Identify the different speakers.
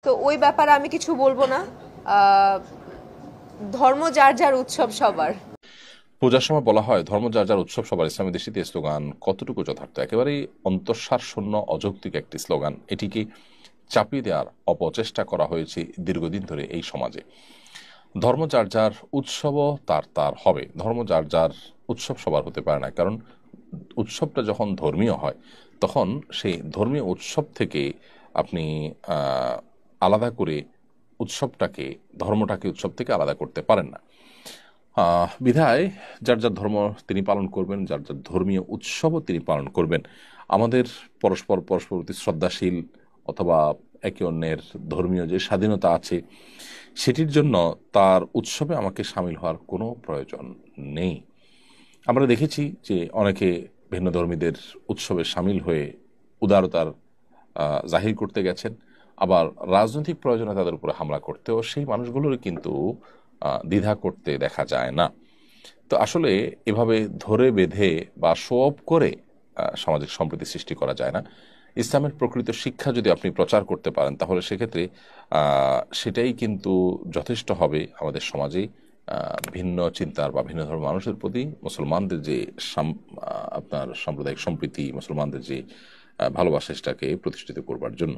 Speaker 1: তো ওই ব্যাপারে আমি কিছু বলবো না। আহ, ধর্ম যার যার উৎসব সবার।
Speaker 2: পূজার সময় বলা হয় ধর্ম যার যার উৎসব সবার, ইসলামী দেশিতে স্লোগান কতটুকু যথার্থ? একেবারেই অন্তঃসার শূন্য অযৌক্তিক একটি স্লোগান। এটিকে চাপিয়ে দেওয়ার অপচেষ্টা করা হয়েছে দীর্ঘদিন ধরে এই সমাজে। ধর্ম যার যার উৎসবও তার তার হবে, ধর্ম যার যার উৎসব সবার হতে পারে না। কারণ উৎসবটা যখন ধর্মীয় হয় তখন সেই ধর্মীয় উৎসব থেকে আপনি আলাদা করে উৎসবটাকে, ধর্মটাকে উৎসব থেকে আলাদা করতে পারেন না। বিধায় যার যার ধর্ম তিনি পালন করবেন, যার যার ধর্মীয় উৎসবও তিনি পালন করবেন। আমাদের পরস্পর পরস্পর প্রতি শ্রদ্ধাশীল অথবা একে অন্যের ধর্মীয় যে স্বাধীনতা আছে সেটির জন্য তার উৎসবে আমাকে সামিল হওয়ার কোনো প্রয়োজন নেই। আমরা দেখেছি যে অনেকে ভিন্ন ধর্মীদের উৎসবে সামিল হয়ে উদারতার জাহির করতে গেছেন, আবার রাজনৈতিক প্রয়োজনে তাদের উপরে হামলা করতেও সেই মানুষগুলোর কিন্তু দ্বিধা করতে দেখা যায় না। তো আসলে এভাবে ধরে বেঁধে বা শো অফ করে সামাজিক সম্প্রীতি সৃষ্টি করা যায় না। ইসলামের প্রকৃত শিক্ষা যদি আপনি প্রচার করতে পারেন তাহলে সেক্ষেত্রে সেটাই কিন্তু যথেষ্ট হবে আমাদের সমাজে ভিন্ন চিন্তার বা ভিন্ন ধর্মের মানুষের প্রতি মুসলমানদের যে আপনার সাম্প্রদায়িক সম্প্রীতি, মুসলমানদের যে ভালোবাসা সেটাকে প্রতিষ্ঠিত করবার জন্য।